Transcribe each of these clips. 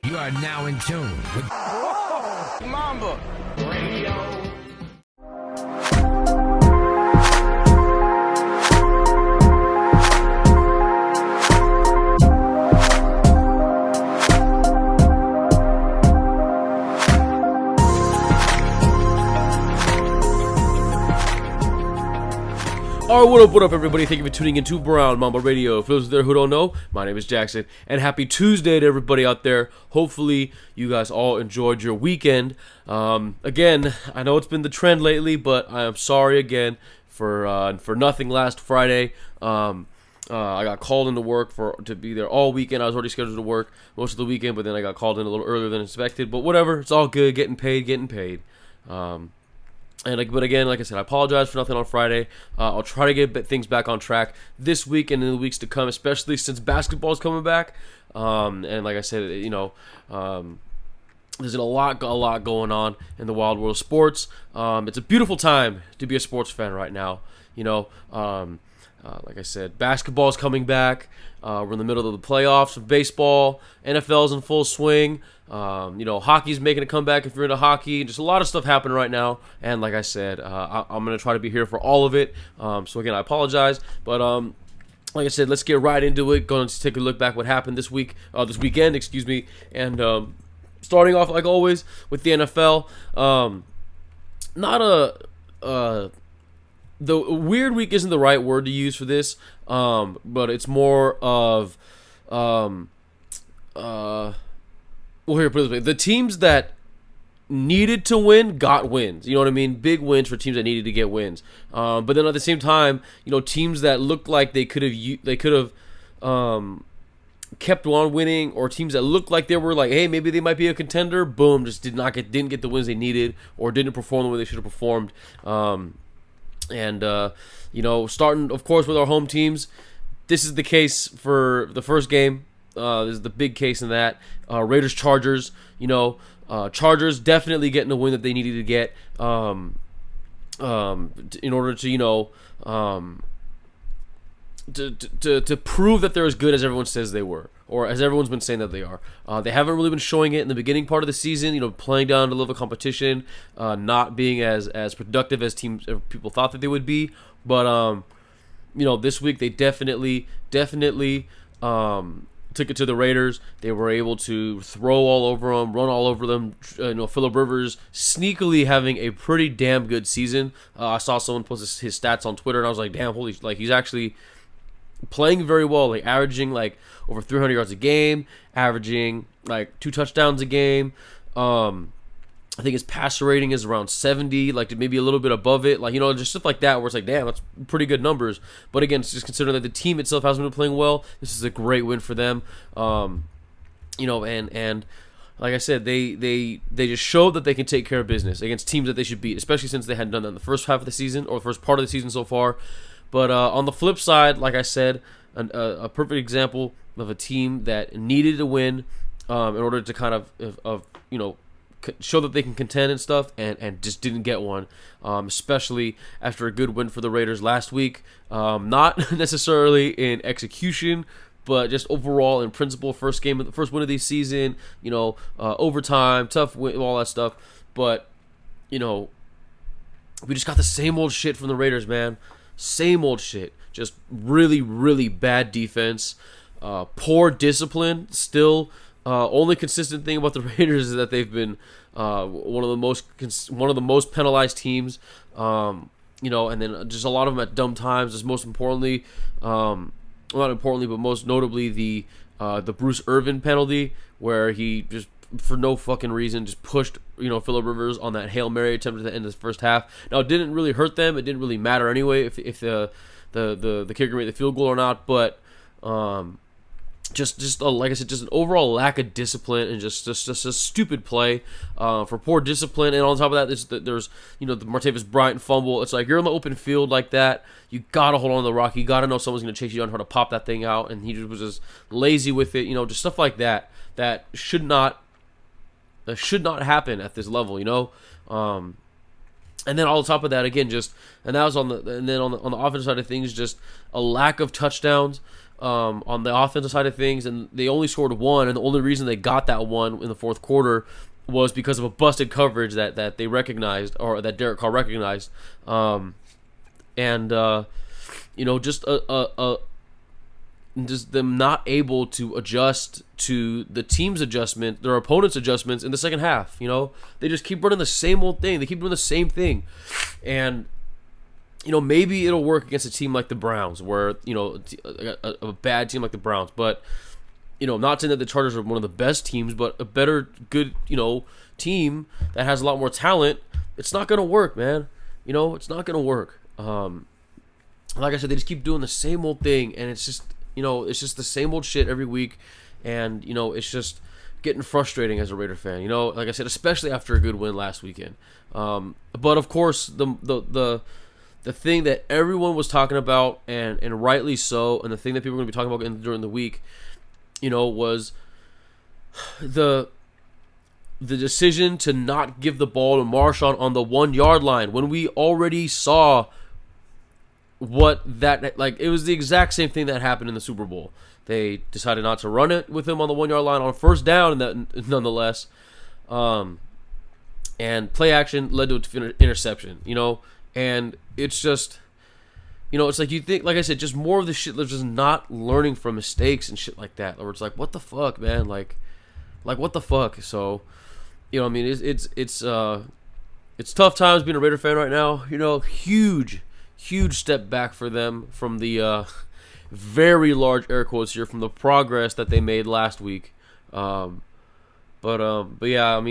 You are now in tune with Mamba Radio. Alright, what up, everybody? Thank you for tuning into Mamba Radio. For those there who don't know, my name is Jackson, and happy Tuesday to everybody out there. Hopefully, you guys all enjoyed your weekend. Again, I know it's been the trend lately, but I am sorry again for nothing last Friday. I got called into work to be there all weekend. I was already scheduled to work most of the weekend, but then I got called in a little earlier than expected. But whatever, it's all good. Getting paid. But again, like I said, I apologize for nothing on Friday. I'll try to get things back on track this week and in the weeks to come, especially since basketball is coming back. And like I said, there's a lot going on in the wild world of sports. It's a beautiful time to be a sports fan right now. Like I said, basketball is coming back. We're in the middle of the playoffs of baseball. NFL's in full swing. Hockey's making a comeback if you're into hockey. Just a lot of stuff happening right now. And like I said, I'm going to try to be here for all of it. So again, I apologize. But like I said, let's get right into it. Going to take a look back what happened this weekend, and starting off like always with the NFL. The weird week isn't the right word to use for this, but it's more of, here, put it this way. The teams that needed to win got wins. You know what I mean? Big wins for teams that needed to get wins. But then at the same time, teams that looked like they could have kept on winning, or teams that looked like they were like, hey, maybe they might be a contender. Boom, just didn't get the wins they needed, or didn't perform the way they should have performed. Starting, of course, with our home teams, this is the case for the first game. This is the big case in that. Raiders-Chargers, Chargers definitely getting the win that they needed to get in order to prove that they're as good as everyone says they were, or as everyone's been saying that they are. They haven't really been showing it in the beginning part of the season, playing down to a little competition, not being as productive as people thought that they would be. But this week they definitely took it to the Raiders. They were able to throw all over them, run all over them. Phillip Rivers sneakily having a pretty damn good season. I saw someone post his stats on Twitter, and I was like, damn, he's actually playing very well, averaging over 300 yards a game, averaging 2 touchdowns a game. I think his passer rating is around 70, maybe a little bit above it, just stuff like that, where it's damn, that's pretty good numbers. But again, it's just considering that the team itself hasn't been playing well, this is a great win for them. And like I said, they just showed that they can take care of business against teams that they should beat, especially since they hadn't done that in the first half of the season, or the first part of the season so far. But on the flip side, like I said, a perfect example of a team that needed to win in order to kind of show that they can contend and stuff, and just didn't get one, especially after a good win for the Raiders last week. Not necessarily in execution, but just overall in principle. First win of the season, overtime, tough win, all that stuff. But we just got the same old shit from the Raiders, man. Same old shit. Just really, really bad defense. Poor discipline. Still, only consistent thing about the Raiders is that they've been one of the most penalized teams. And then just a lot of them at dumb times. Just most importantly, not importantly, but most notably the Bruce Irvin penalty, where he just, for no fucking reason, just pushed Phillip Rivers on that Hail Mary attempt at the end of the first half. Now, it didn't really hurt them. It didn't really matter anyway if the kicker made the field goal or not. But just like I said, just an overall lack of discipline, and just a stupid play for poor discipline. And on top of that, there's the Martavis Bryant fumble. It's you're in the open field like that, you gotta hold on to the rock. You gotta know someone's gonna chase you down, how to pop that thing out, and he just was just lazy with it. Just stuff like that should not happen at this level. And then on top of that, again, and that was on the offensive side of things, just a lack of touchdowns. on the offensive side of things, and they only scored one, and the only reason they got that one in the fourth quarter was because of a busted coverage that they recognized, or that Derek Carr recognized, just them not able to adjust to the team's adjustment, their opponent's adjustments in the second half. They just keep running the same old thing. They keep doing the same thing, and maybe it'll work against a team like the Browns, where a bad team like the Browns. But not saying that the Chargers are one of the best teams, but a better, good team that has a lot more talent. It's not gonna work, man. It's not gonna work. Like I said, they just keep doing the same old thing, and it's just the same old shit every week, and it's just getting frustrating as a Raider fan. Like I said, especially after a good win last weekend. But of course, the thing that everyone was talking about, and rightly so, and the thing that people are going to be talking about during the week, was the decision to not give the ball to Marshawn on the 1 yard line when we already saw what that, it was the exact same thing that happened in the Super Bowl. They decided not to run it with him on the 1 yard line on first down, nonetheless. And play action led to an interception, and it's just, it's like you think, like I said, just more of the shit, they're just not learning from mistakes and shit like that. Or it's like, what the fuck, man? Like what the fuck? So, it's tough times being a Raider fan right now. Huge step back for them from the very large air quotes here from the progress that they made last week. But yeah,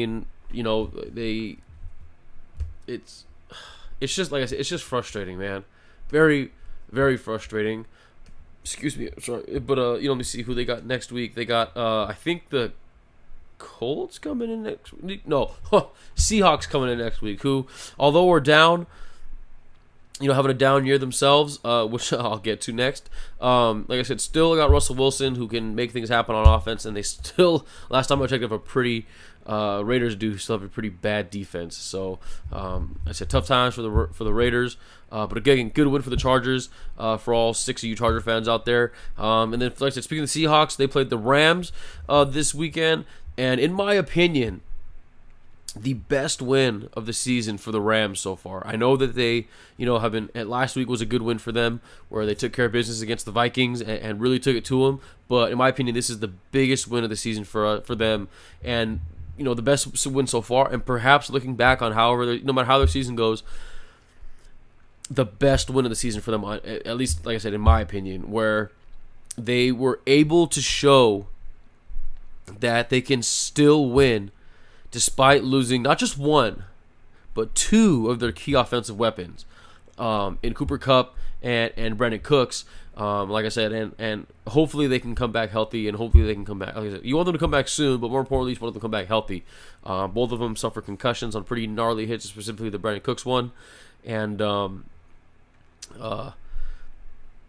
it's just, like I said, it's just frustrating, man. Very, very frustrating. Excuse me, sorry. But let me see who they got next week. They got I think the Colts coming in next week. No, Seahawks coming in next week. Who, although we're down, having a down year themselves, which I'll get to next. Like I said, still got Russell Wilson, who can make things happen on offense, and they still, last time I checked, have a pretty Raiders do still have a pretty bad defense. So I said tough times for the Raiders, but again, good win for the Chargers, for all 6 of you Charger fans out there. And then, like I said, speaking of the Seahawks, they played the Rams this weekend, and in my opinion, the best win of the season for the Rams so far. I know that they, have been. Last week was a good win for them, where they took care of business against the Vikings and really took it to them. But in my opinion, this is the biggest win of the season for them, and the best win so far. And perhaps looking back on no matter how their season goes, the best win of the season for them, at least, like I said, in my opinion, where they were able to show that they can still win despite losing not just one, but 2 of their key offensive weapons, in Cooper Kupp and Brandon Cooks. Like I said, and hopefully they can come back healthy, and hopefully they can come back. Like I said, you want them to come back soon, but more importantly, you want them to come back healthy. Both of them suffered concussions on pretty gnarly hits, specifically the Brandon Cooks one, and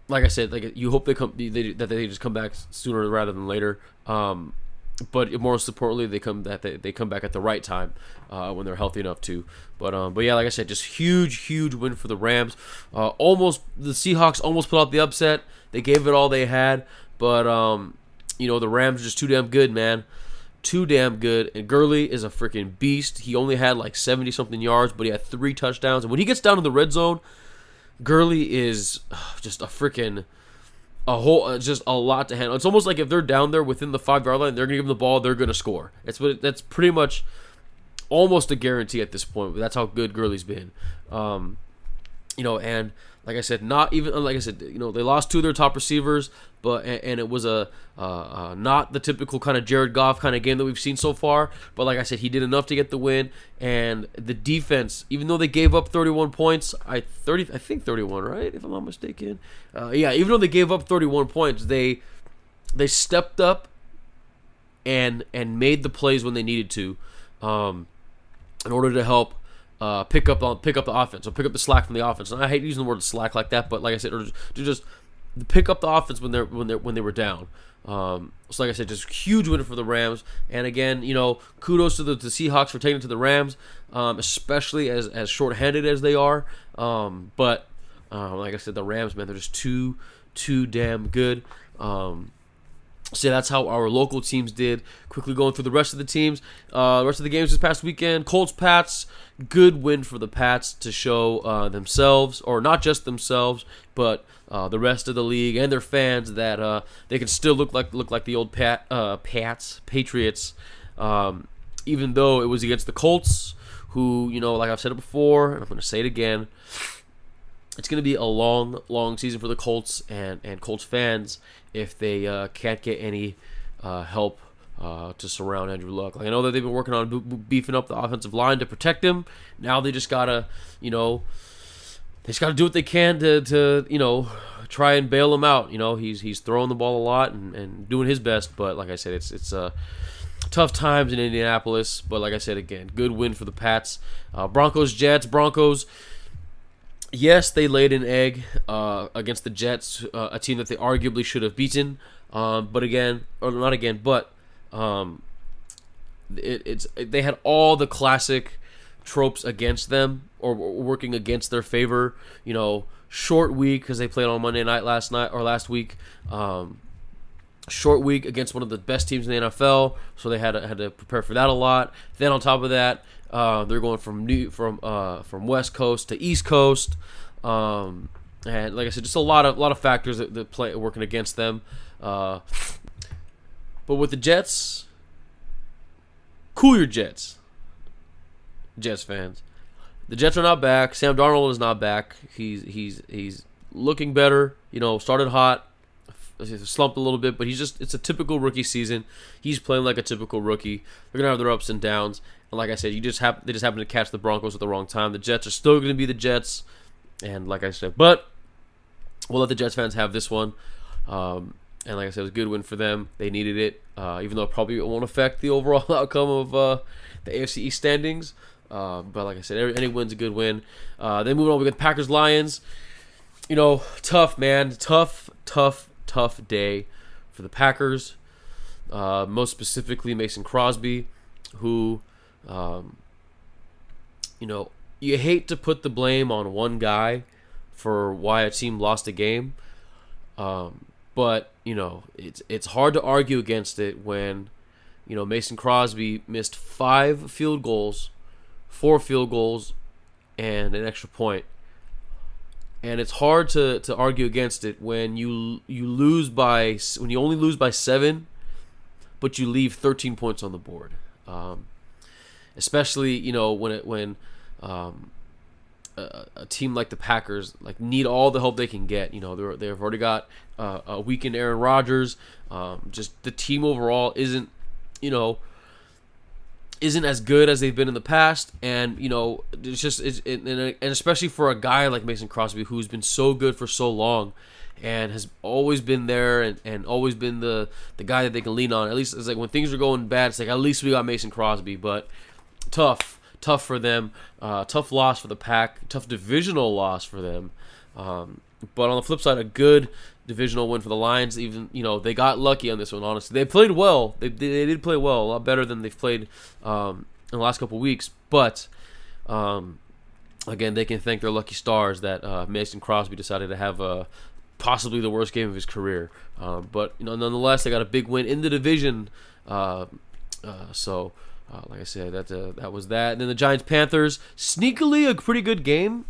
like I said, you hope that they just come back sooner rather than later. But most importantly, they come back at the right time, when they're healthy enough to. But yeah, like I said, just huge win for the Rams. The Seahawks almost put out the upset. They gave it all they had, but the Rams are just too damn good, man. Too damn good. And Gurley is a freaking beast. He only had 70 something yards, but he had 3 touchdowns. And when he gets down to the red zone, Gurley is just a freaking. Just a lot to handle. It's almost like if they're down there within the 5 yard line, they're gonna give them the ball, they're gonna score. That's pretty much almost a guarantee at this point. But that's how good Gurley's been. And like I said, they lost 2 of their top receivers, but and it was not the typical kind of Jared Goff kind of game that we've seen so far. But like I said, he did enough to get the win, and the defense, even though they gave up 31 points, I think 31, right, if I'm not mistaken. Even though they gave up 31 points, they stepped up and made the plays when they needed to, in order to help pick up the offense, or pick up the slack from the offense. And I hate using the word slack like that, but like I said, or to just pick up the offense when they were down. So like I said, just huge win for the Rams. And again, kudos to the Seahawks for taking it to the Rams, especially as shorthanded as they are. But like I said, the Rams, man, they're just too damn good. So yeah, that's how our local teams did. Quickly going through the rest of the teams. The rest of the games this past weekend. Colts, Pats. Good win for the Pats to show themselves, or not just themselves, but the rest of the league and their fans that they can still look like the old Patriots. Even though it was against the Colts, who, like I've said it before, and I'm going to say it again, it's going to be a long, long season for the Colts and Colts fans if they can't get any help to surround Andrew Luck. Like, I know that they've been working on beefing up the offensive line to protect him. Now they just gotta, do what they can to try and bail him out. He's throwing the ball a lot and doing his best, but like I said, it's tough times in Indianapolis. But like I said again, good win for the Pats. Broncos, Jets. Broncos. Yes, they laid an egg against the Jets, a team that they arguably should have beaten. They had all the classic tropes against them or working against their favor. Short week because they played on Monday night last week. Short week against one of the best teams in the NFL, so they had to prepare for that a lot. Then on top of that, they're going from West Coast to East Coast, and like I said, just a lot of factors that play working against them. But with the Jets, cool your Jets fans. The Jets are not back. Sam Darnold is not back. He's looking better. Started hot. Slumped a little bit, but it's a typical rookie season. He's playing like a typical rookie. They're gonna have their ups and downs, and like I said, they just happen to catch the Broncos at the wrong time. The Jets are still gonna be the Jets, and like I said, but we'll let the Jets fans have this one. And like I said, it was a good win for them. They needed it, even though it probably won't affect the overall outcome of the AFC East standings. But like I said, any win's a good win. Then moving on, we got Packers Lions. Tough, man, tough day for the Packers, most specifically Mason Crosby, who, you hate to put the blame on one guy for why a team lost a game, but it's hard to argue against it when Mason Crosby missed 4 field goals, and an extra point. And it's hard to argue against it when you only lose by 7, but you leave 13 points on the board. Especially when a team like the Packers need all the help they can get. They've already got a weakened Aaron Rodgers. Just the team overall isn't as good as they've been in the past, and and especially for a guy like Mason Crosby, who's been so good for so long and has always been there and always been the guy that they can lean on. At least it's like when things are going bad, it's like at least we got Mason Crosby. But tough for them, tough loss for the Pack, tough divisional loss for them. But on the flip side, a good divisional win for the Lions. Even they got lucky on this one. Honestly, they played well. They did play well, a lot better than they've played in the last couple of weeks. But again, they can thank their lucky stars that Mason Crosby decided to have possibly the worst game of his career. But nonetheless, they got a big win in the division. So like I said, that was that. And then the Giants Panthers, sneakily a pretty good game.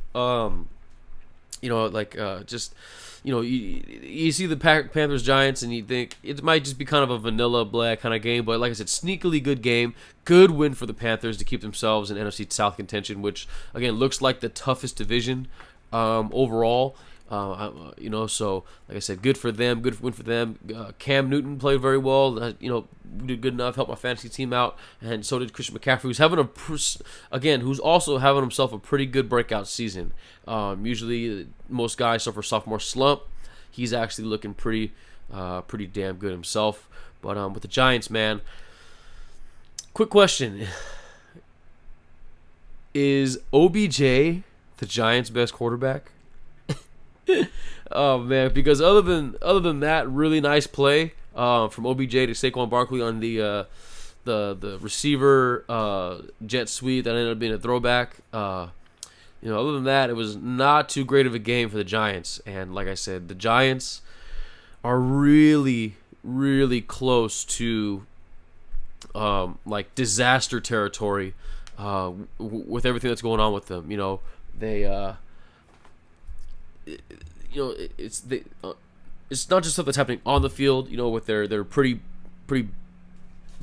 You see the Panthers Giants and you think it might just be kind of a vanilla black kind of game, but like I said, sneakily good game. Good win for the Panthers to keep themselves in NFC South contention, which again looks like the toughest division overall. So like I said, good for them. Good win for them. Cam Newton played very well. Did good enough, helped my fantasy team out, and so did Christian McCaffrey, who's also having himself a pretty good breakout season. Usually, most guys suffer sophomore slump. He's actually looking pretty damn good himself. But with the Giants, man, quick question: is OBJ the Giants' best quarterback? Oh man, because other than that really nice play from OBJ to Saquon Barkley on the receiver jet sweep that ended up being a throwback. Other than that, it was not too great of a game for the Giants. And like I said, the Giants are really, really close to like disaster territory with everything that's going on with them. You know, they it's not just stuff that's happening on the field. You know, with their pretty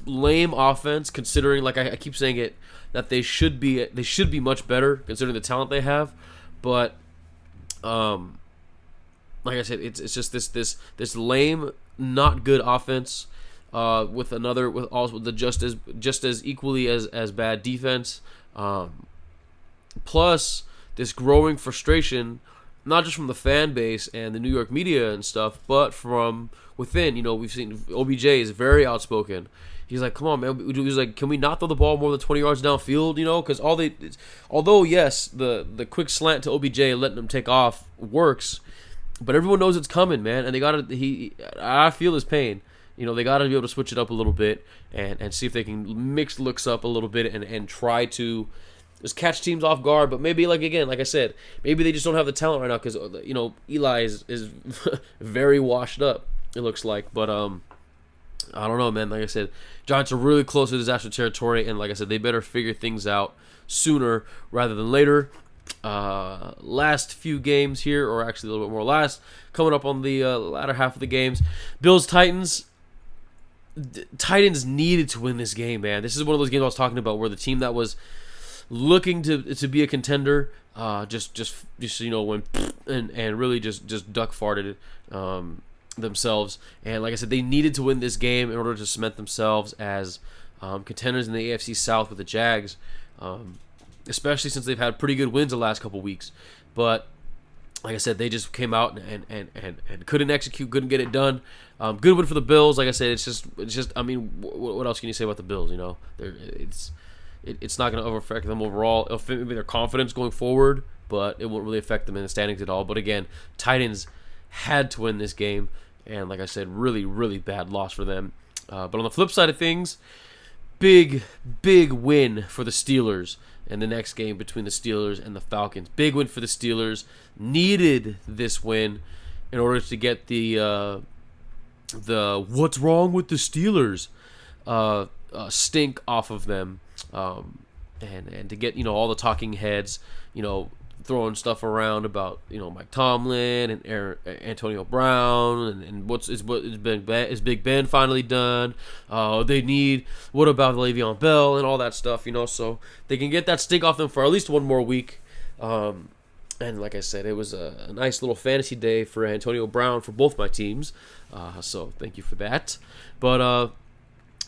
lame offense, considering, like I keep saying it, that they should be much better considering the talent they have, but like I said, it's just this lame, not good offense with just as equally as bad defense, plus this growing frustration, not just from the fan base and the New York media and stuff, but from within. You know, we've seen OBJ is very outspoken. He's like, come on, man. He's like, can we not throw the ball more than 20 yards downfield? You know, because although yes, the quick slant to OBJ letting him take off works, but everyone knows it's coming, man. And I feel his pain. You know, they got to be able to switch it up a little bit and see if they can mix looks up a little bit and try to just catch teams off guard. But maybe, like I said, maybe they just don't have the talent right now because, you know, Eli is very washed up, it looks like. But I don't know, man. Like I said, Giants are really close to disaster territory, and like I said, they better figure things out sooner rather than later. Last few games here, or actually a little bit more last, coming up on the latter half of the games. Bills-Titans. Titans needed to win this game, man. This is one of those games I was talking about where the team that was looking to be a contender just you know, went and really just duck farted themselves. And like I said, they needed to win this game in order to cement themselves as contenders in the AFC South with the Jags, especially since they've had pretty good wins the last couple weeks. But like I said, they just came out and couldn't execute, couldn't get it done. Good win for the Bills. Like I said, it's just. I mean, what else can you say about the Bills? You know, it's not going to affect them overall. It'll affect maybe their confidence going forward, but it won't really affect them in the standings at all. But again, Titans had to win this game, and like I said, really, really bad loss for them. But on the flip side of things, big win for the Steelers in the next game between the Steelers and the Falcons. Big win for the Steelers. Needed this win in order to get the what's wrong with the Steelers stink off of them, and to get, you know, all the talking heads, you know, throwing stuff around about, you know, Mike Tomlin and Antonio Brown and is Big Ben finally done? They need, what about Le'Veon Bell and all that stuff, you know, so they can get that stink off them for at least one more week. And like I said, it was a nice little fantasy day for Antonio Brown for both my teams, so thank you for that. But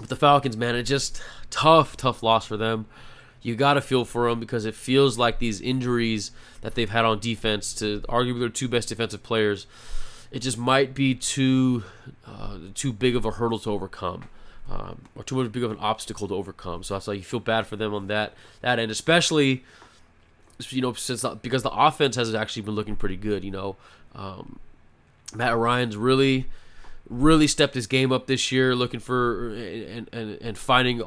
with the Falcons, man, it just tough loss for them. You got to feel for them because it feels like these injuries that they've had on defense to arguably their two best defensive players, it just might be too big of a hurdle to overcome, or too much big of an obstacle to overcome. So that's why you feel bad for them on that end, especially, you know, because the offense has actually been looking pretty good. You know, Matt Ryan's really stepped his game up this year, looking for and finding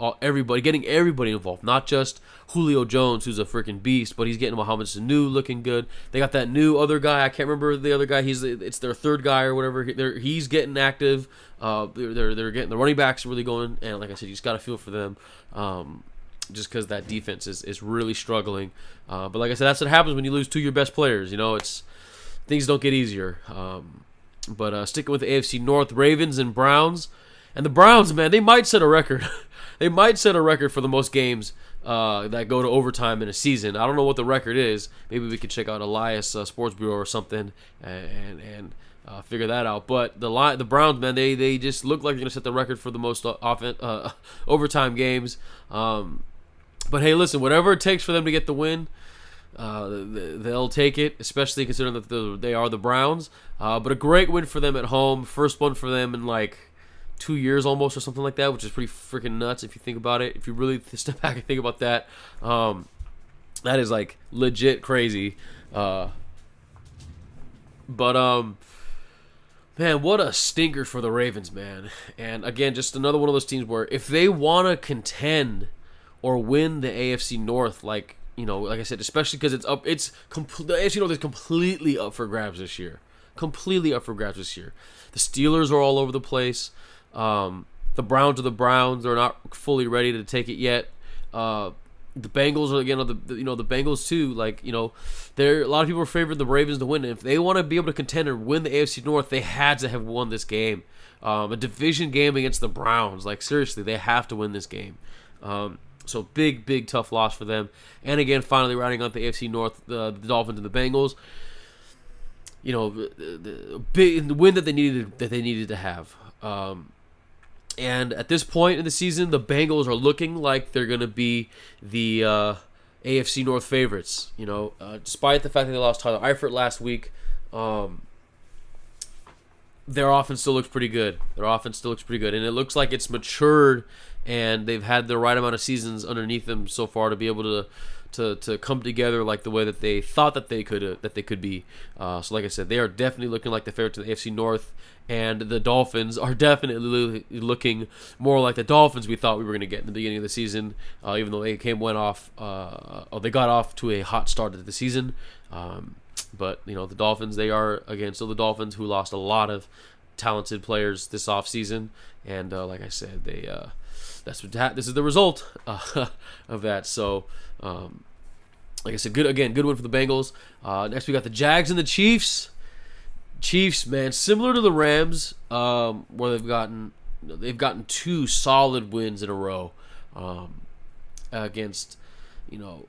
getting everybody involved. Not just Julio Jones, who's a freaking beast, but he's getting Mohamed Sanu looking good. They got that new other guy. I can't remember the other guy. It's their third guy or whatever. He's getting active. They're getting the running backs really going. And like I said, you just got to feel for them. Just because that defense is really struggling. But like I said, that's what happens when you lose two of your best players. You know, things don't get easier. But sticking with the AFC North, Ravens and Browns. And the Browns, man, they might set a record. They might set a record for the most games that go to overtime in a season. I don't know what the record is. Maybe we could check out Elias Sports Bureau or something and figure that out. But the Browns, man, they just look like they're going to set the record for the most overtime games. But hey, listen, whatever it takes for them to get the win, they'll take it, especially considering that they are the Browns. But a great win for them at home. First one for them in like 2 years almost or something like that, which is pretty freaking nuts if you think about it. If you really step back and think about that, that is like legit crazy. But man, what a stinker for the Ravens, man. And again, just another one of those teams where if they want to contend or win the AFC North, like I said, especially because the AFC North is completely up for grabs this year. completely up for grabs this year. The Steelers are all over the place. The Browns are the Browns. They're not fully ready to take it yet. The Bengals are again the Bengals too. Like, there a lot of people are favoring the Ravens to win. And if they want to be able to contend and win the AFC North, they had to have won this game. A division game against the Browns. Like, seriously, they have to win this game. So big tough loss for them. And again, finally rounding out the AFC North, the Dolphins and the Bengals. The win that they needed to have. And at this point in the season, the Bengals are looking like they're going to be the AFC North favorites. Despite the fact that they lost Tyler Eifert last week, their offense still looks pretty good. And it looks like it's matured, and they've had the right amount of seasons underneath them so far to be able to come together like the way that they thought that they could be. So like I said, they are definitely looking like the favorite to the AFC North, and the Dolphins are definitely looking more like the Dolphins we thought we were going to get in the beginning of the season. Even though they they got off to a hot start of the season. But the Dolphins, they are again still the Dolphins who lost a lot of talented players this offseason, and like I said, this is the result of that. So, like I said, good win for the Bengals. Next we got the Jags and the Chiefs. Chiefs, man, similar to the Rams, where they've gotten two solid wins in a row against the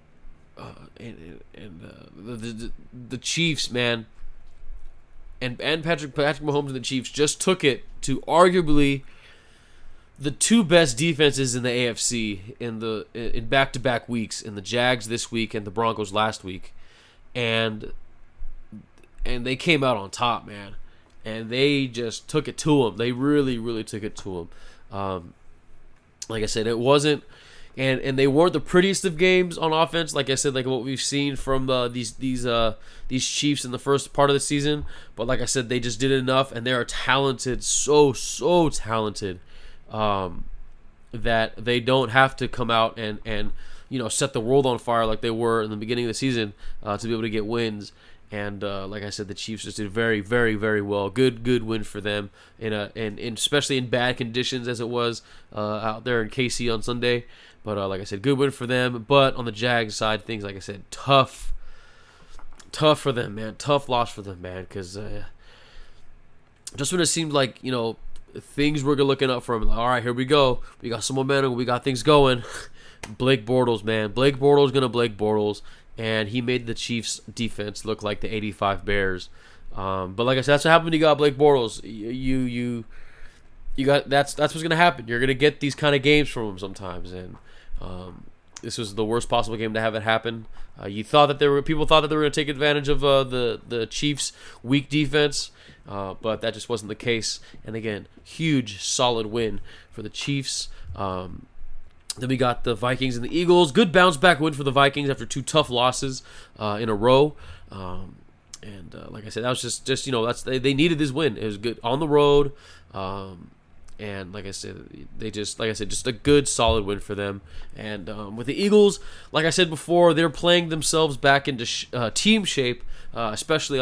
Chiefs, man, and Patrick Mahomes and the Chiefs just took it to arguably the two best defenses in the AFC in back-to-back weeks, in the Jags this week and the Broncos last week, and they came out on top, man, and they just took it to them. They really took it to them. Like I said, it wasn't. And they weren't the prettiest of games on offense, like I said, like what we've seen from these Chiefs in the first part of the season. But like I said, they just did enough, and they are talented, so talented, that they don't have to come out and set the world on fire like they were in the beginning of the season to be able to get wins. And like I said, the Chiefs just did very well. Good win for them, and especially in bad conditions as it was out there in KC on Sunday. But like I said, good win for them. But on the Jags side, things, like I said, tough for them, man. Tough loss for them, man. Because just when it seemed like things were looking up for them, like, all right, here we go. We got some momentum. We got things going. Blake Bortles, man. Blake Bortles. And he made the Chiefs' defense look like the '85 Bears. But like I said, that's what happened when you got Blake Bortles. You got that's what's gonna happen. You're gonna get these kind of games from him sometimes, and this was the worst possible game to have it happen. People thought that they were gonna take advantage of the Chiefs' weak defense, but that just wasn't the case. And again, huge, solid win for the Chiefs. Then we got the Vikings and the Eagles. Good bounce back win for the Vikings after two tough losses in a row. And like I said, that was just they needed this win. It was good on the road. And like I said, just a good solid win for them. And with the Eagles, like I said before, they're playing themselves back into team shape, especially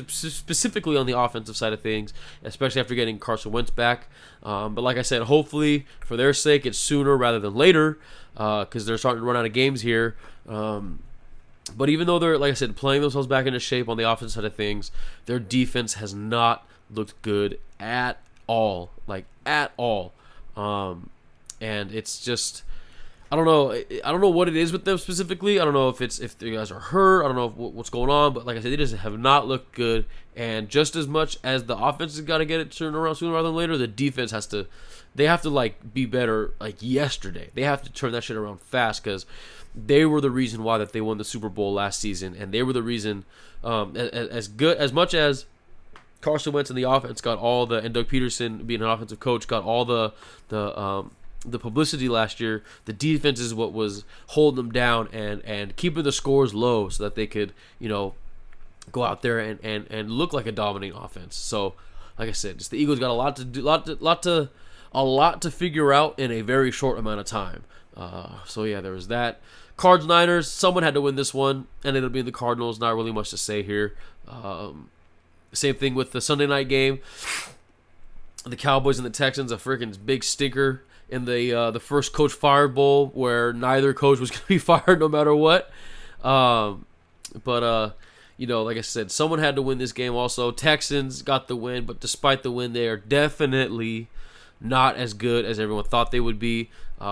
specifically on the offensive side of things, especially after getting Carson Wentz back. But like I said, hopefully for their sake, it's sooner rather than later, because they're starting to run out of games here. But even though they're, like I said, playing themselves back into shape on the offensive side of things, their defense has not looked good at all. And it's just, I don't know what it is with them specifically. I don't know if the guys are hurt. I don't know what's going on. But like I said, they just have not looked good. And just as much as the offense has got to get it turned around sooner rather than later, the defense has to. They have to be better yesterday. They have to turn that shit around fast, because they were the reason why that they won the Super Bowl last season, and they were the reason. As much as Carson Wentz and the offense got all the, and Doug Peterson being an offensive coach got all the publicity last year, the defense is what was holding them down and keeping the scores low so that they could go out there and look like a dominating offense. So like I said, just the Eagles got a lot to figure out in a very short amount of time. So yeah, there was that. Cards Niners, someone had to win this one, and ended up being the Cardinals. Not really much to say here. Same thing with the Sunday night game. The Cowboys and the Texans, a freaking big stinker in the first coach fired bowl, where neither coach was going to be fired no matter what. But like I said, someone had to win this game also. Texans got the win, but despite the win, they are definitely not as good as everyone thought they would be.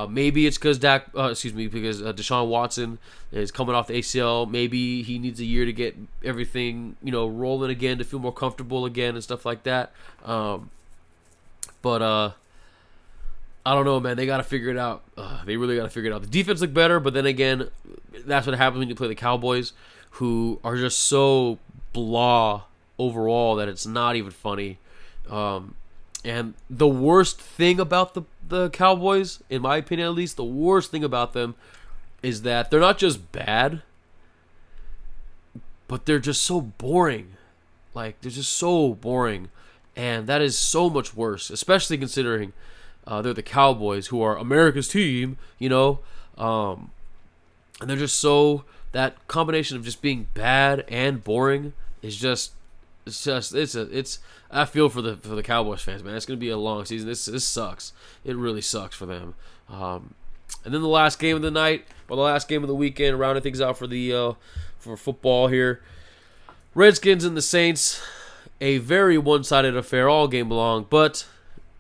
Maybe it's because Deshaun Watson is coming off the ACL. Maybe he needs a year to get everything, rolling again, to feel more comfortable again and stuff like that. But I don't know, man. They got to figure it out. They really got to figure it out. The defense looked better, but then again, that's what happens when you play the Cowboys, who are just so blah overall that it's not even funny. And the worst thing about the Cowboys, in my opinion at least, the worst thing about them is that they're not just bad, but they're just so boring. Like, they're just so boring. And that is so much worse, especially considering they're the Cowboys, who are America's team, and they're just so, that combination of just being bad and boring is just, I feel for the Cowboys fans, man. It's gonna be a long season. This sucks. It really sucks for them. And then the last game of the night, or the last game of the weekend, rounding things out for football here. Redskins and the Saints, a very one-sided affair all game long. But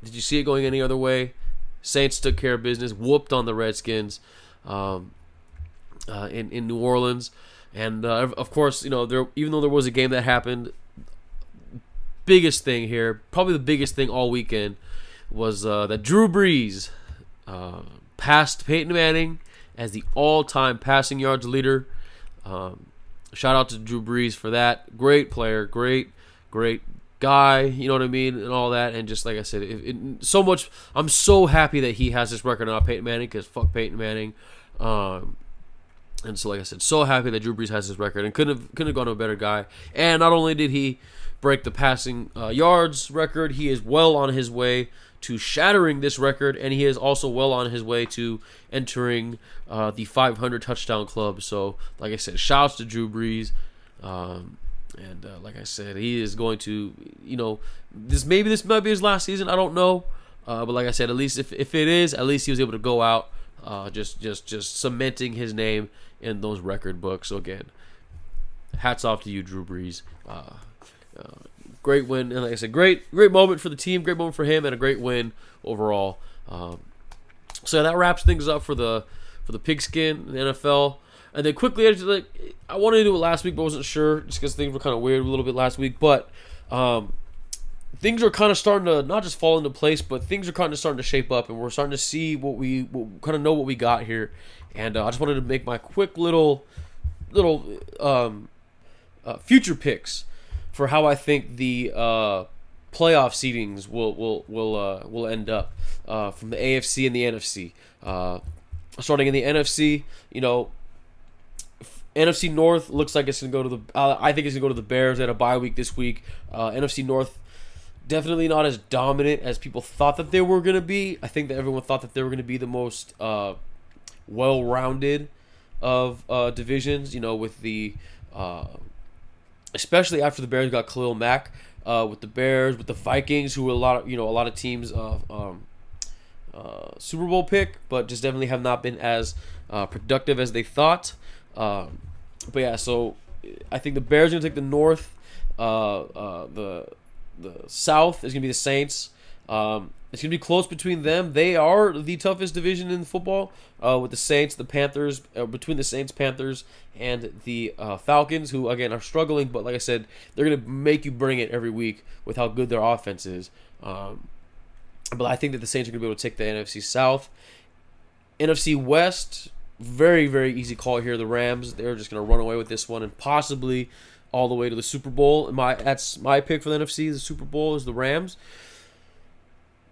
did you see it going any other way? Saints took care of business, whooped on the Redskins in New Orleans, and of course, even though there was a game that happened. Biggest thing here, probably the biggest thing all weekend, was that Drew Brees passed Peyton Manning as the all-time passing yards leader. Shout out to Drew Brees for that. Great player, great guy, you know what I mean, and all that. And just like I said, so much. I'm so happy that he has this record, not Peyton Manning, because fuck Peyton Manning. And so, like I said, so happy that Drew Brees has this record, and couldn't have gone to a better guy. And not only did he break the passing yards record, he is well on his way to shattering this record, and he is also well on his way to entering the 500 touchdown club. So, like I said, shouts to Drew Brees. And like I said, he is going to, this might be his last season. I don't know. But like I said, at least if it is, at least he was able to go out just cementing his name in those record books. So again, hats off to you, Drew Brees. Great win, and like I said, great moment for the team, great moment for him, and a great win overall. So that wraps things up for the pigskin, the NFL. And then quickly, I wanted to do it last week, but wasn't sure, just because things were kind of weird a little bit last week. But things are kind of starting to not just fall into place, but things are kind of starting to shape up, and we're starting to see what kind of know what we got here. And I just wanted to make my quick little future picks for how I think the playoff seedings will end up from the AFC and the NFC. Starting in the NFC, NFC North looks like it's gonna go to the. I think it's gonna go to the Bears. They had a bye week this week. NFC North definitely not as dominant as people thought that they were gonna be. I think that everyone thought that they were gonna be the most well-rounded of divisions. With the especially after the Bears got Khalil Mack, with the Bears, with the Vikings, who were a lot of teams Super Bowl pick, but just definitely have not been as productive as they thought. But yeah, so I think the Bears are gonna take the North. The South is gonna be the Saints. It's gonna be close between them. They are the toughest division in football. With the Saints, the Panthers, between the Saints, Panthers, and the Falcons, who again are struggling, but like I said, they're gonna make you bring it every week with how good their offense is. But I think that the Saints are gonna be able to take the NFC South. NFC West, very, very easy call here. The Rams, they're just gonna run away with this one and possibly all the way to the Super Bowl. That's my pick for the NFC. The Super Bowl is the Rams.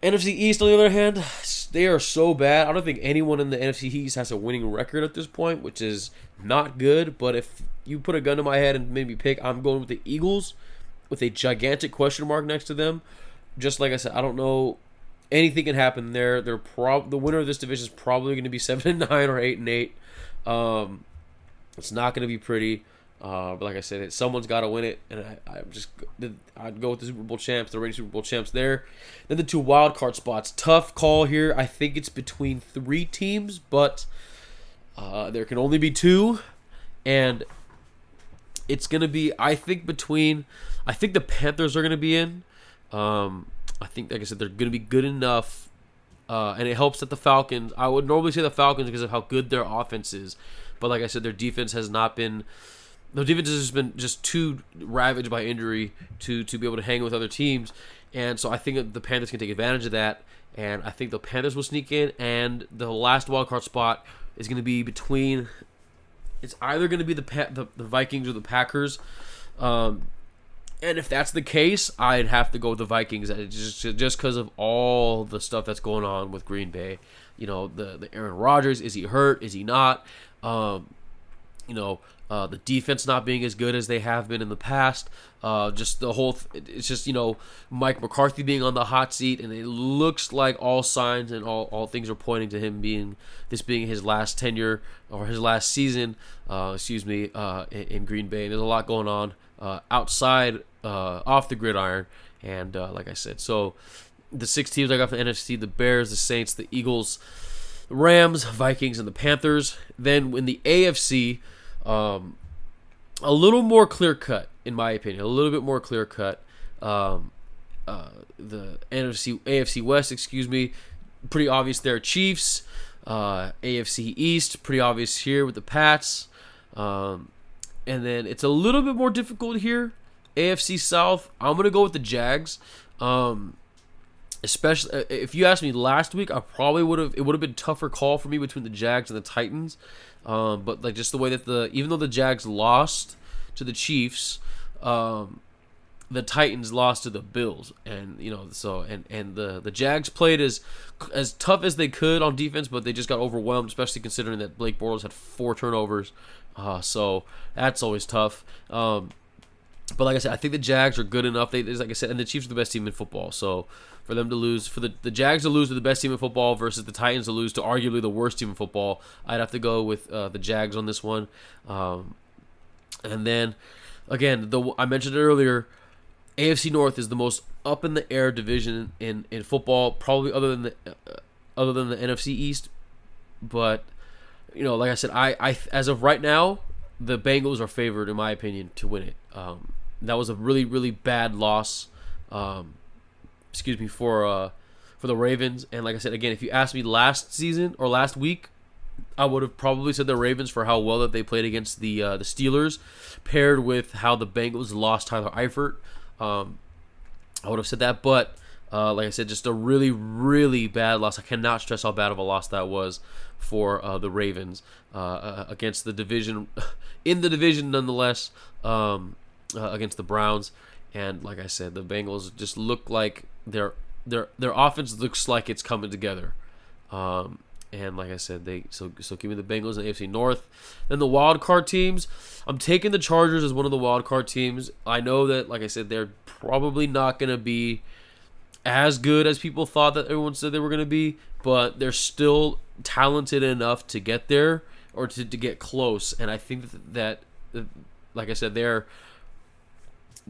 NFC East, on the other hand, they are so bad. I don't think anyone in the NFC East has a winning record at this point, which is not good. But if you put a gun to my head and made me pick, I'm going with the Eagles with a gigantic question mark next to them. Just like I said, I don't know. Anything can happen there. The winner of this division is probably going to be 7-9 or 8-8. It's not going to be pretty. But like I said, someone's got to win it, and I'd go with the Super Bowl champs, the reigning Super Bowl champs there. Then the 2 wild card spots. Tough call here. I think it's between 3 teams, but there can only be 2, and it's gonna be. I think the Panthers are gonna be in. I think, like I said, they're gonna be good enough, and it helps that the Falcons. I would normally say the Falcons because of how good their offense is, but like I said, their defense has not been. The defense has been just too ravaged by injury to be able to hang with other teams. And so I think that the Panthers can take advantage of that. And I think the Panthers will sneak in. And the last wildcard spot is going to be between... It's either going to be the Vikings or the Packers. And if that's the case, I'd have to go with the Vikings just because of all the stuff that's going on with Green Bay. You know, the Aaron Rodgers, is he hurt? Is he not? The defense not being as good as they have been in the past. Just the whole, it's just, Mike McCarthy being on the hot seat, and it looks like all signs and all things are pointing to him being his last tenure or his last season, in Green Bay. And there's a lot going on outside, off the gridiron. And like I said, so the 6 teams I got from the NFC: the Bears, the Saints, the Eagles, the Rams, Vikings, and the Panthers. Then in the AFC, a little more clear cut, in my opinion. A little bit more clear cut. The AFC West, pretty obvious there. Chiefs. AFC East, pretty obvious here with the Pats. And then it's a little bit more difficult here. AFC South, I'm gonna go with the Jags. Especially if you asked me last week, it would have been a tougher call for me between the Jags and the Titans. But like just the way that even though the Jags lost to the Chiefs, the Titans lost to the Bills, and the Jags played as tough as they could on defense, but they just got overwhelmed, especially considering that Blake Bortles had 4 turnovers. So that's always tough. But like I said, I think the Jags are good enough. Like I said, and the Chiefs are the best team in football. So for them to lose, for the Jags to lose to the best team in football versus the Titans to lose to arguably the worst team in football, I'd have to go with the Jags on this one. And then, again, I mentioned it earlier, AFC North is the most up in the air division in football, probably other than the NFC East. But like I said, I as of right now, the Bengals are favored in my opinion to win it. That was a really, really bad loss. For the Ravens. And like I said, again, if you asked me last season or last week, I would have probably said the Ravens for how well that they played against the Steelers, paired with how the Bengals lost Tyler Eifert. I would have said that, but like I said, just a really, really bad loss. I cannot stress how bad of a loss that was for the Ravens against the division, in the division nonetheless, against the Browns. And like I said, the Bengals just look like their offense looks like it's coming together. And like I said, so give me the Bengals and the AFC North. Then the wild card teams, I'm taking the Chargers as one of the wild card teams. I know that, like I said, they're probably not going to be as good as people thought that everyone said they were going to be, but they're still talented enough to get there or to get close. And I think that like I said, they're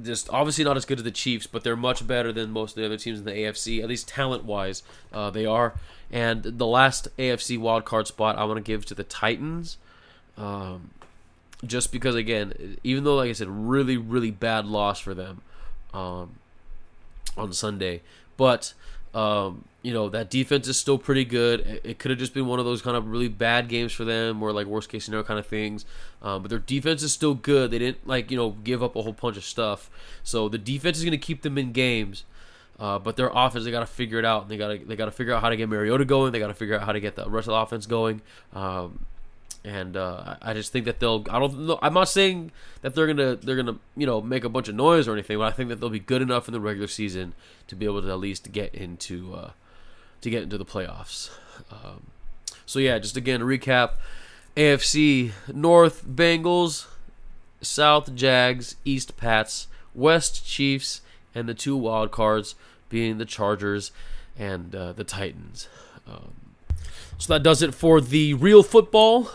just obviously not as good as the Chiefs, but they're much better than most of the other teams in the AFC, at least talent-wise. They are. And the last AFC wildcard spot I want to give to the Titans, just because, again, even though, like I said, really, really bad loss for them on Sunday, but that defense is still pretty good. It could have just been one of those kind of really bad games for them, or like worst case scenario kind of things. But their defense is still good. They didn't give up a whole bunch of stuff. So the defense is going to keep them in games. But their offense, they got to figure it out. They got to figure out how to get Mariota going. They got to figure out how to get the rest of the offense going. And I just think that I don't know. I'm not saying that they're gonna make a bunch of noise or anything, but I think that they'll be good enough in the regular season to be able to at least get into the playoffs. So yeah, just again to recap: AFC North Bengals, South Jags, East Pats, West Chiefs, and the 2 wild cards being the Chargers and the Titans. So that does it for the real football.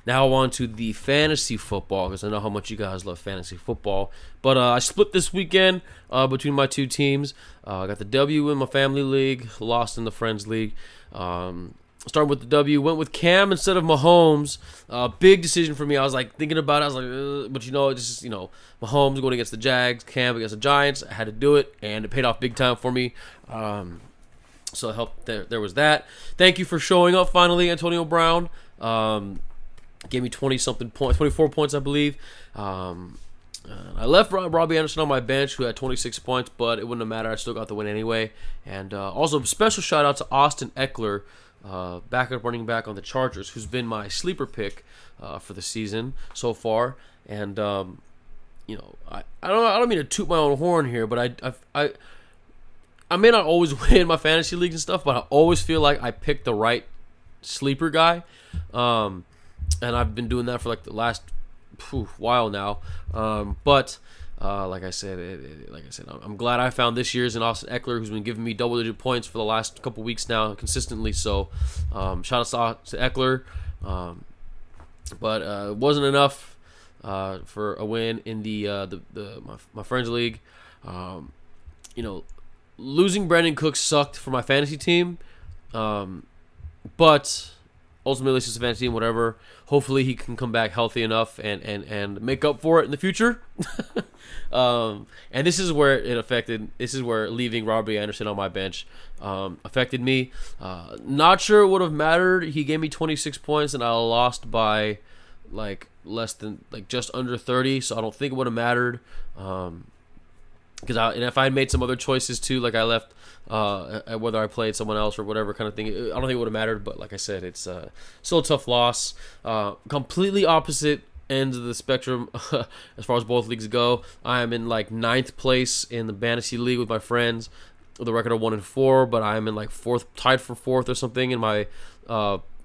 Now on to the fantasy football, because I know how much you guys love fantasy football. But I split this weekend between my two teams. I got the W in my family league, lost in the friends league. Started with the W, went with Cam instead of Mahomes. Big decision for me. I was like thinking about it. I was like, but it's just Mahomes going against the Jags, Cam against the Giants. I had to do it, and it paid off big time for me. So it helped. There was that. Thank you for showing up finally, Antonio Brown. Gave me 20-something points, 24 points, I believe. I left Robbie Anderson on my bench, who had 26 points, but it wouldn't have mattered. I still got the win anyway. And also, special shout out to Austin Eckler, backup running back on the Chargers, who's been my sleeper pick for the season so far. And I don't mean to toot my own horn here, but I may not always win my fantasy leagues and stuff, but I always feel like I picked the right sleeper guy. And I've been doing that for like the last while now. Like I said, I'm glad I found this year's in Austin Eckler, who's been giving me double-digit points for the last couple weeks now consistently. So shout out to Eckler. But it wasn't enough for a win in my friends league. Losing Brandon Cooks sucked for my fantasy team, but ultimately it's just a fantasy team, whatever. Hopefully he can come back healthy enough and make up for it in the future. And this is where it affected. This is where leaving Robbie Anderson on my bench affected me. Not sure it would have mattered. He gave me 26 points and I lost by less than just under 30, so I don't think it would have mattered. Because if I had made some other choices too, like I left whether I played someone else or whatever kind of thing, I don't think it would have mattered. But like I said, it's still a tough loss. Completely opposite ends of the spectrum as far as both leagues go. I am in ninth place in the fantasy league with my friends with a record of 1-4, but I'm in tied for fourth or something in my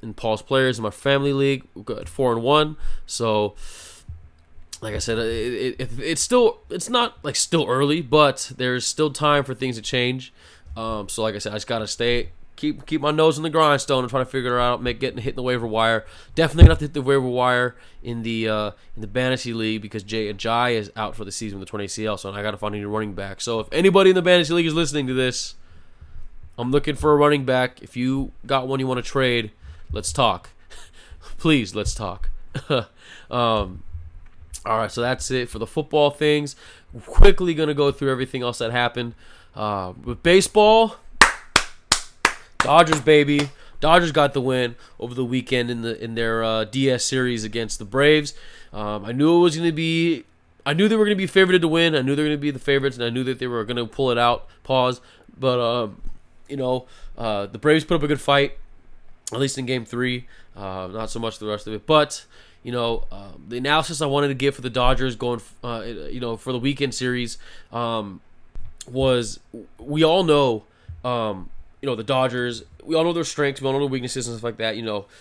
in Paul's players in my family league at 4-1. So. Like I said, it's not still early, but there's still time for things to change. So like I said, I just gotta keep my nose in the grindstone and try to figure it out, hit in the waiver wire. Definitely gonna have to hit the waiver wire in the fantasy league because Jay Ajayi is out for the season with the 20 ACL, so I gotta find a new running back. So if anybody in the fantasy league is listening to this, I'm looking for a running back. If you got one you want to trade, let's talk. Please, let's talk. All right, so that's it for the football things. Quickly going to go through everything else that happened. With baseball, Dodgers, baby. Dodgers got the win over the weekend in their DS series against the Braves. I knew they were going to be favorited to win. I knew they were going to be the favorites, and I knew that they were going to pull it out. Pause. But, the Braves put up a good fight, at least in Game 3. Not so much the rest of it. But... the analysis I wanted to give for the Dodgers going, for the weekend series, was we all know, the Dodgers. We all know their strengths. We all know their weaknesses and stuff like that.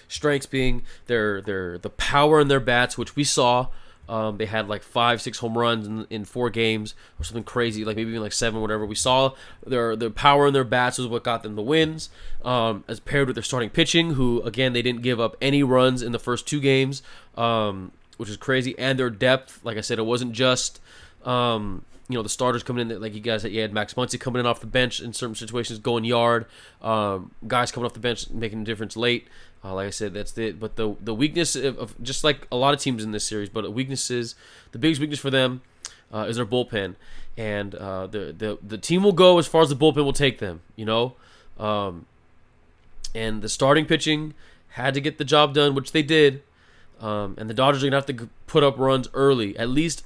Strengths being the power in their bats, which we saw. They had 5-6 home runs in 4 games or something crazy, maybe even 7, whatever. We saw their power in their bats was what got them the wins, as paired with their starting pitching, who, again, they didn't give up any runs in the first 2 games, which is crazy. And their depth, like I said, it wasn't just, the starters coming in, you had Max Muncy coming in off the bench in certain situations, going yard, guys coming off the bench, making a difference late. Like I said, that's it. But the weakness of just like a lot of teams in this series, but the biggest weakness for them is their bullpen, and the team will go as far as the bullpen will take them. And the starting pitching had to get the job done, which they did. And the Dodgers are gonna have to put up runs early, at least,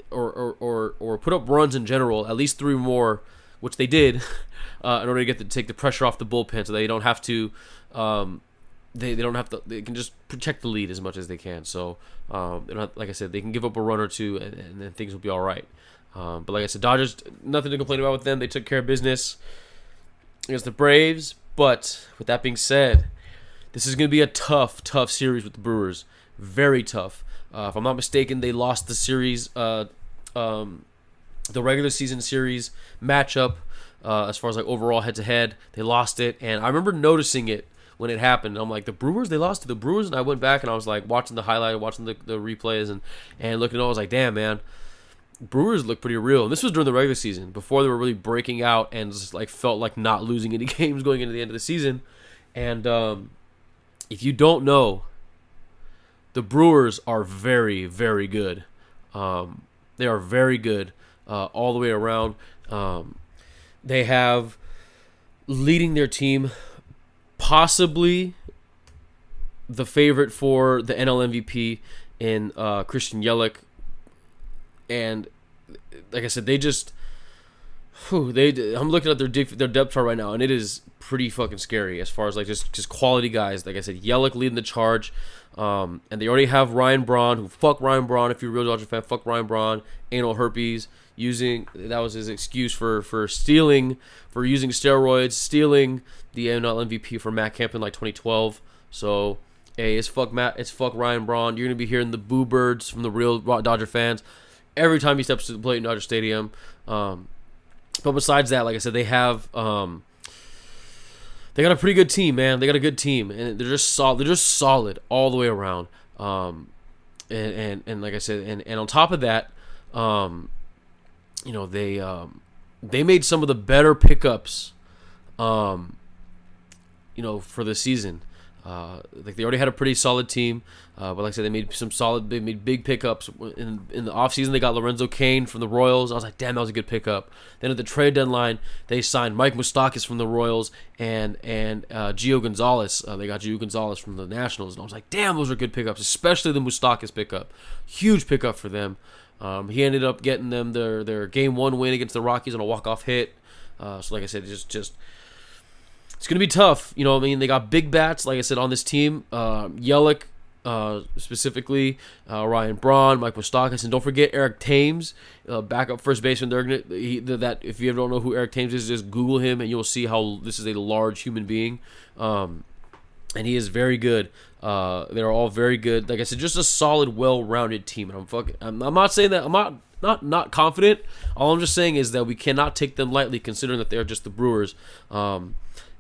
or put up runs in general, at least 3 more, which they did, in order to take the pressure off the bullpen, so they don't have to. They don't have to. They can just protect the lead as much as they can. So, like I said, they can give up a run or 2, and then things will be all right. But like I said, Dodgers, nothing to complain about with them. They took care of business against the Braves. But with that being said, this is going to be a tough series with the Brewers. Very tough. If I'm not mistaken, they lost the series, the regular season series matchup, as far as overall head-to-head. They lost it, and I remember noticing it when it happened. I'm like, the Brewers, they lost to the Brewers, and I went back and I was like watching the highlight, watching the replays, and looking at it, I was like, damn, man, Brewers look pretty real. And this was during the regular season, before they were really breaking out and just like felt like not losing any games going into the end of the season. And if you don't know, the Brewers are very, very good. They are very good all the way around. They have leading their team possibly the favorite for the NL MVP in Christian Yelich. And like I said, they just I'm looking at their depth chart right now, and it is pretty fucking scary as far as like just quality guys. Like I said, Yelich leading the charge, and they already have Ryan Braun. Who fuck Ryan Braun if you're a real Dodger fan. Fuck Ryan Braun. Anal herpes. That was his excuse for using steroids, stealing the NL MVP for Matt Kemp in like 2012. So hey, it's fuck Ryan Braun. You're gonna be hearing the boo birds from the real Dodger fans every time he steps to the plate in Dodger Stadium. But besides that, like I said, they have they got a pretty good team, man. They got a good team, and they're just solid. They're just solid all the way around. And like I said, and on top of that, they made some of the better pickups, for the season. Like they already had a pretty solid team, but like I said, they made big pickups in the offseason. They got Lorenzo Cain from the Royals. I was like, damn, that was a good pickup. Then at the trade deadline, they signed Mike Moustakas from the Royals and Gio Gonzalez. They got Gio Gonzalez from the Nationals, and I was like, damn, those are good pickups, especially the Moustakas pickup. Huge pickup for them. He ended up getting them their Game 1 win against the Rockies on a walk-off hit. So like I said, just it's going to be tough. You know what I mean? They got big bats, like I said, on this team. Yelich, specifically, Ryan Braun, Mike Moustakas, and don't forget Eric Thames, backup first baseman. If you ever don't know who Eric Thames is, just Google him, and you'll see how this is a large human being. And he is very good. They're all very good. Like I said, just a solid, well-rounded team. And I'm not saying that I'm not confident. All I'm just saying is that we cannot take them lightly, considering that they're just the Brewers.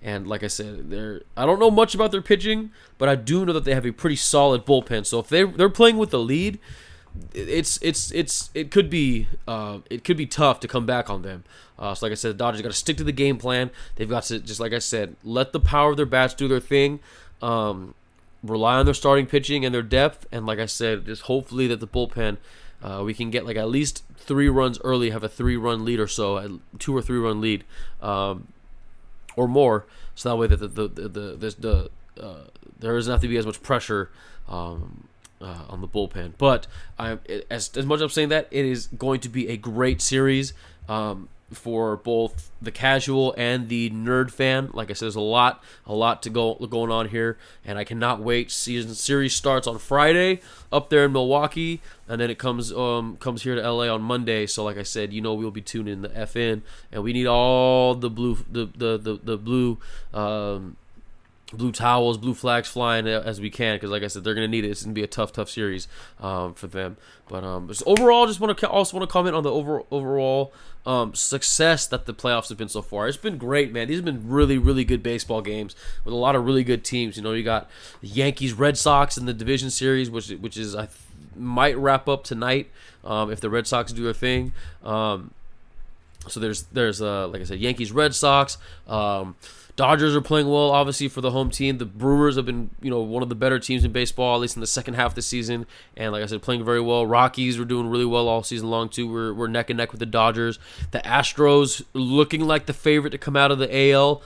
And like I said, I don't know much about their pitching, but I do know that they have a pretty solid bullpen. So if they're playing with the lead, it could be tough to come back on them. So like I said, the Dodgers got to stick to the game plan. They've got to, just like I said, let the power of their bats do their thing. Rely on their starting pitching and their depth, and like I said, just hopefully that the bullpen, we can get like at least 3 runs early, have a 3-run lead or so, a 2 or 3 run lead, or more, so that way that there doesn't have to be as much pressure on the bullpen. But as much as I'm saying that, it is going to be a great series. For both the casual and the nerd fan. Like I said, there's a lot going on here, and I cannot wait. Series starts on Friday up there in Milwaukee, and then it comes here to LA on Monday. So like I said, we'll be tuning the F in, and we need all the blue blue towels, blue flags flying as we can, because like I said, they're gonna need it. It's gonna be a tough series for them. But just overall, just want to comment on the overall success that the playoffs have been so far. It's been great, man. These have been really, really good baseball games with a lot of really good teams. You got the Yankees, Red Sox in the division series, which is might wrap up tonight if the Red Sox do their thing. So there's like I said, Yankees, Red Sox. Dodgers are playing well, obviously, for the home team. The Brewers have been, one of the better teams in baseball, at least in the second half of the season. And like I said, playing very well. Rockies are doing really well all season long, too. We're neck and neck with the Dodgers. The Astros looking like the favorite to come out of the AL.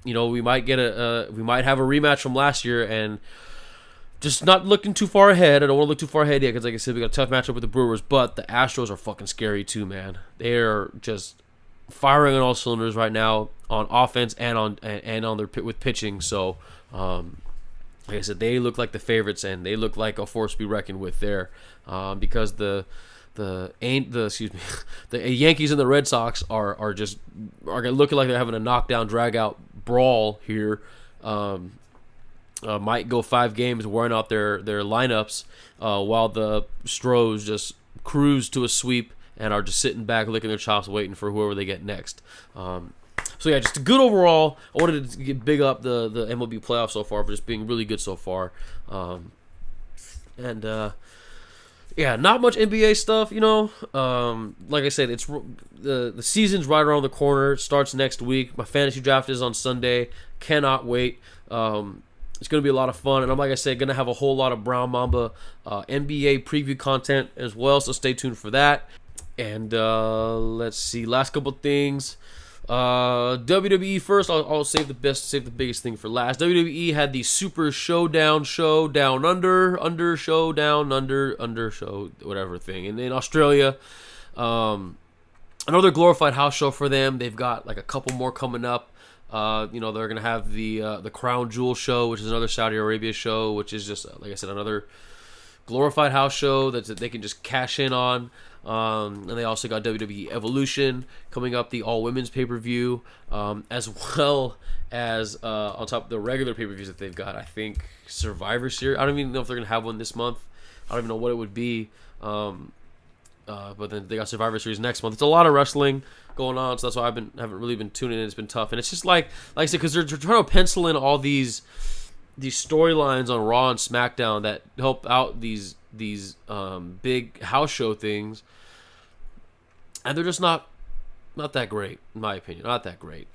We might have a rematch from last year, and just not looking too far ahead. I don't want to look too far ahead yet, because like I said, we got a tough matchup with the Brewers. But the Astros are fucking scary, too, man. They're just firing on all cylinders right now on offense and on their with pitching. So, like I said, they look like the favorites, and they look like a force to be reckoned with there, because the Yankees and the Red Sox are looking like they're having a knockdown, drag out brawl here. Might go 5 games wearing out their lineups, while the Stros just cruise to a sweep and are just sitting back, licking their chops, waiting for whoever they get next. So yeah, just good overall. I wanted to big up the MLB playoffs so far for just being really good so far. Yeah, not much NBA stuff, Like I said, it's the season's right around the corner. It starts next week. My fantasy draft is on Sunday. Cannot wait. It's going to be a lot of fun. And I'm, like I said, going to have a whole lot of Brown Mamba NBA preview content as well, so stay tuned for that. And let's see, last couple things. WWE first. I'll save the biggest thing for last. WWE had the Super Showdown under show, whatever thing. And in Australia, another glorified house show for them. They've got like a couple more coming up. They're gonna have the Crown Jewel show, which is another Saudi Arabia show, which is just like I said, another glorified house show that they can just cash in on. And they also got WWE Evolution coming up, the all-women's pay-per-view, as well as on top of the regular pay-per-views that they've got. I think Survivor Series. I don't even know if they're going to have one this month. I don't even know what it would be. But then they got Survivor Series next month. It's a lot of wrestling going on, so that's why haven't really been tuning in. It's been tough. And it's just like I said, because they're trying to pencil in all these storylines on Raw and SmackDown that help out these big house show things, and they're just not that great, in my opinion. Not that great.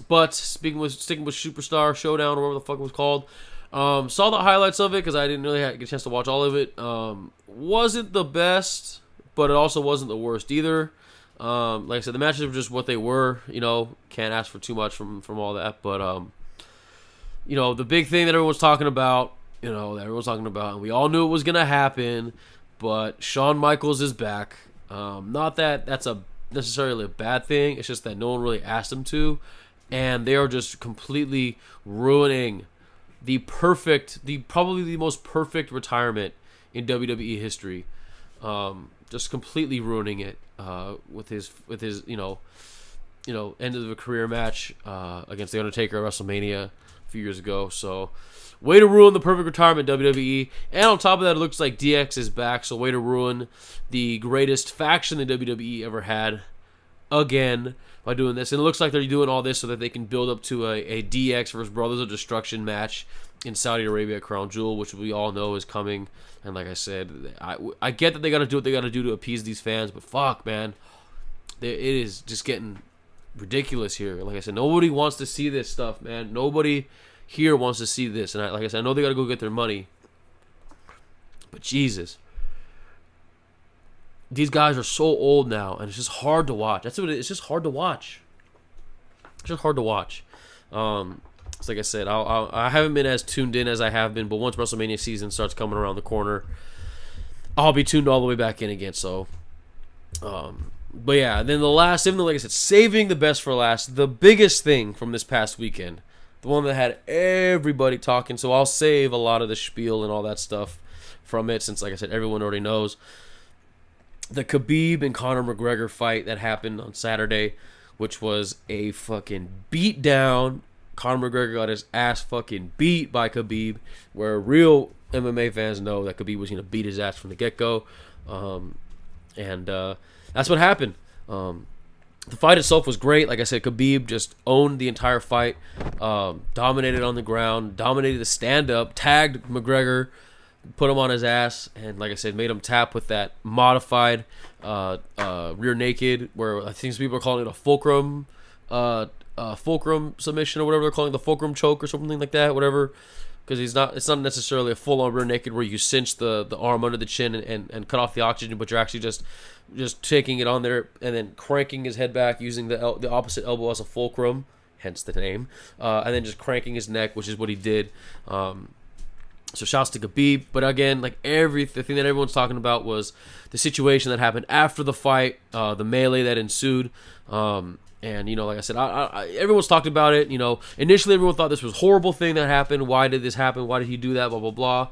But sticking with Superstar Showdown or whatever the fuck it was called, saw the highlights of it because I didn't really get a chance to watch all of it. Wasn't the best, but it also wasn't the worst either. Like I said, the matches were just what they were. Can't ask for too much from all that. But the big thing that everyone's talking about. And we all knew it was going to happen, but Shawn Michaels is back. Not that that's necessarily a bad thing. It's just that no one really asked him to, and they are just completely ruining probably the most perfect retirement in WWE history. Just completely ruining it with his end of a career match against The Undertaker at WrestleMania a few years ago. So, way to ruin the perfect retirement, WWE. And on top of that, it looks like DX is back. So, way to ruin the greatest faction that WWE ever had again by doing this. And it looks like they're doing all this so that they can build up to a DX versus Brothers of Destruction match in Saudi Arabia at Crown Jewel, which we all know is coming. And like I said, I get that they got to do what they got to do to appease these fans, but fuck, man. It is just getting ridiculous here. Like I said, nobody wants to see this stuff, man. Nobody here wants to see this. And like I said, I know they got to go get their money. But Jesus. These guys are so old now, and it's just hard to watch. That's what it is. It's just hard to watch. It's just hard to watch. So like I said, I haven't been as tuned in as I have been, but once WrestleMania season starts coming around the corner, I'll be tuned all the way back in again. So, but yeah, then like I said, saving the best for last, the biggest thing from this past weekend, the one that had everybody talking. So I'll save a lot of the spiel and all that stuff from it, since like I said, everyone already knows. The Khabib and Conor McGregor fight that happened on Saturday, which was a fucking beatdown. Conor McGregor got his ass fucking beat by Khabib, where real MMA fans know that Khabib was going to beat his ass from the get-go. And that's what happened. The fight itself was great. Like I said, Khabib just owned the entire fight, dominated on the ground, dominated the stand-up, tagged McGregor, put him on his ass, and like I said, made him tap with that modified rear naked, where I think some people are calling it a fulcrum submission, or whatever they're calling it, the fulcrum choke or something like that, whatever. Because it's not necessarily a full-on rear naked where you cinch the arm under the chin and cut off the oxygen, but you're actually just taking it on there and then cranking his head back using the opposite elbow as a fulcrum, hence the name, and then just cranking his neck, which is what he did. So shouts to Khabib. But again, like the thing that everyone's talking about was the situation that happened after the fight, the melee that ensued. And, like I said, everyone's talked about it. Initially everyone thought this was a horrible thing that happened. Why did this happen? Why did he do that? Blah, blah, blah.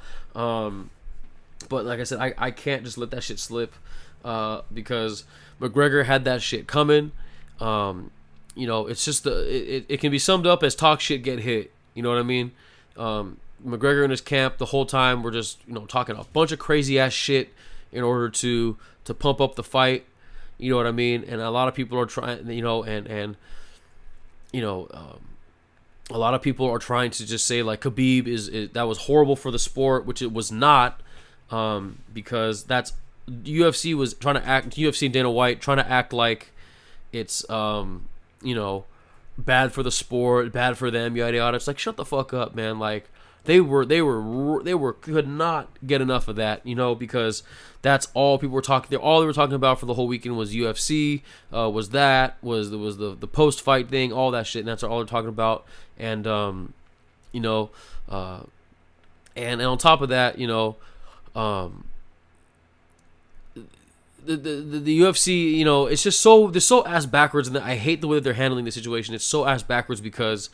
But like I said, I can't just let that shit slip, because McGregor had that shit coming. It's just it can be summed up as talk shit, get hit. You know what I mean? McGregor and his camp the whole time were just talking a bunch of crazy ass shit in order to pump up the fight. You know what I mean? And a lot of people are trying, and you know, a lot of people are trying to just say like Khabib is that was horrible for the sport, which it was not, because that's UFC was trying to act. UFC and Dana White trying to act like it's you know, bad for the sport, bad for them, yada yada. It's like, shut the fuck up, man. Like they could not get enough of that, you know, because that's all people were talking. All they were talking about for the whole weekend was UFC, was the post fight thing, all that shit, and that's all they're talking about. And you know, and on top of that, you know, the UFC, you know, it's just they're so ass backwards, and I hate the way that they're handling the situation. It's so ass backwards because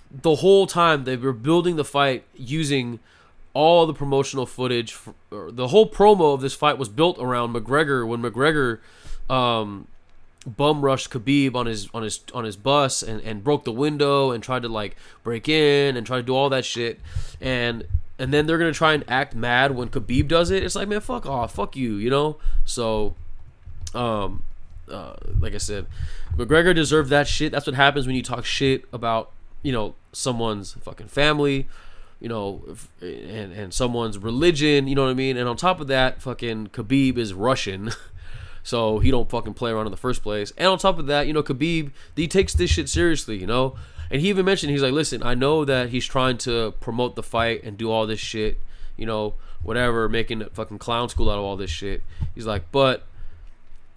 the whole time they were building the fight using all the promotional footage. The whole promo of this fight was built around McGregor when McGregor bum rushed Khabib on his bus and broke the window and tried to like break in and try to do all that shit, and then they're gonna try and act mad when Khabib does it. It's like, man, fuck off, fuck you, you know. So, like I said, McGregor deserved that shit. That's what happens when you talk shit about, you know, someone's fucking family, you know, and someone's religion, you know what I mean? And on top of that, fucking Khabib is Russian, so he don't fucking play around in the first place. And on top of that, you know, Khabib, he takes this shit seriously, you know? And he even mentioned, he's like, listen, I know that he's trying to promote the fight and do all this shit, you know, whatever, making a fucking clown school out of all this shit. He's like, but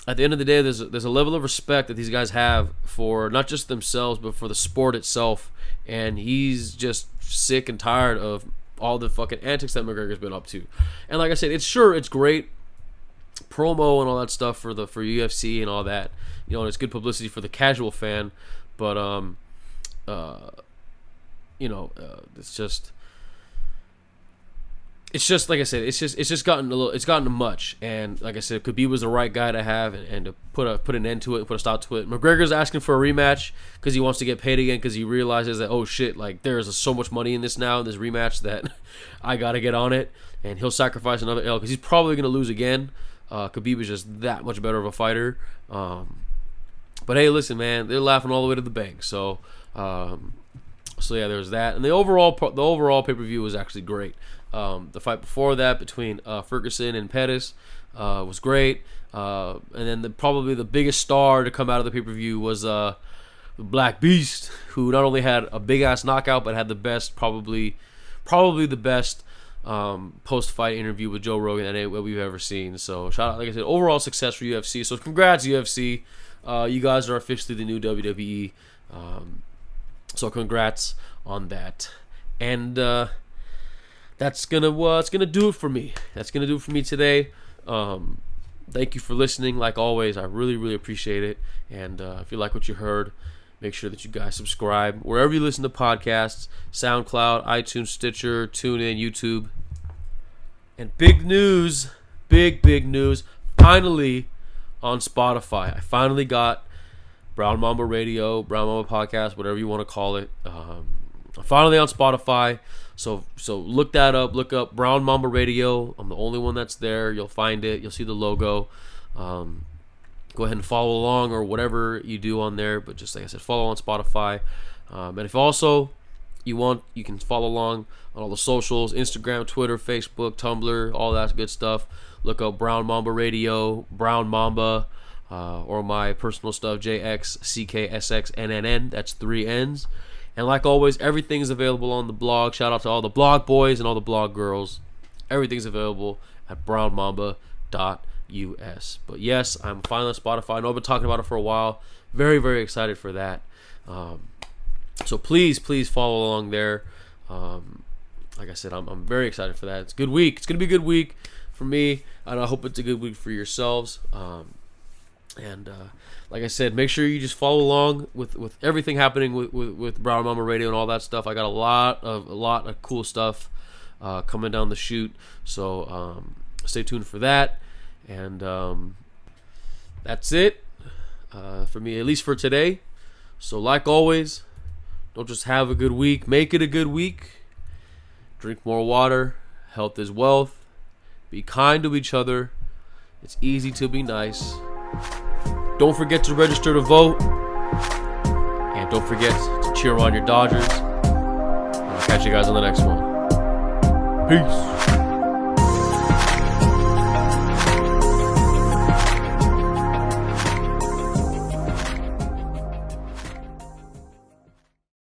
at the end of the day, there's a level of respect that these guys have for not just themselves, but for the sport itself. And he's just sick and tired of all the fucking antics that McGregor's been up to. And like I said, it's great promo and all that stuff for UFC and all that, you know, and it's good publicity for the casual fan. But you know, it's just like I said, it's just gotten much. And like I said, Khabib was the right guy to have and to put an end to it, put a stop to it. McGregor's asking for a rematch because he wants to get paid again, because he realizes that, oh shit, like there is so much money in this now, in this rematch, that I gotta get on it. And he'll sacrifice another L because he's probably gonna lose again. Khabib is just that much better of a fighter. But hey, listen, man, they're laughing all the way to the bank. So yeah, there's that. And the overall pay-per-view was actually great. The fight before that between Ferguson and Pettis was great. And then probably the biggest star to come out of the pay-per-view was the Black Beast, who not only had a big-ass knockout, but had the best, probably the best post-fight interview with Joe Rogan that we've ever seen. So shout out, like I said, overall success for UFC. So congrats, UFC. You guys are officially the new WWE. So congrats on that. And that's gonna do it for me. That's gonna do it for me today. Thank you for listening. Like always, I really appreciate it. And if you like what you heard, make sure that you guys subscribe wherever you listen to podcasts: SoundCloud, iTunes, Stitcher, TuneIn, YouTube. And big news, big news. Finally on Spotify, I finally got Brown Mamba Radio, Brown Mamba Podcast, whatever you want to call it. I'm finally on Spotify. So look that up. Look up Brown Mamba Radio. I'm the only one that's there. You'll find it. You'll see the logo. Go ahead and follow along or whatever you do on there. But just like I said, follow on Spotify. And if also you want, you can follow along on all the socials: Instagram, Twitter, Facebook, Tumblr, all that good stuff. Look up Brown Mamba Radio, Brown Mamba, or my personal stuff, JXCKSXNNN. That's 3 N's. And like always, everything is available on the blog. Shout out to all the blog boys and all the blog girls. Everything's available at brownmamba.us. But yes, I'm finally on Spotify. I know I've been talking about it for a while. Very excited for that. So please follow along there. Like I said, I'm very excited for that. It's a good week. It's going to be a good week for me, and I hope it's a good week for yourselves. And like I said, make sure you just follow along with everything happening with Brown Mamba Radio and all that stuff. I got a lot of cool stuff coming down the chute, so stay tuned for that. And that's it for me, at least for today. So like always, don't just have a good week, make it a good week. Drink more water. Health is wealth. Be kind to each other. It's easy to be nice. Don't forget to register to vote. And Don't forget to cheer on your Dodgers. And I'll catch you guys on the next one. Peace.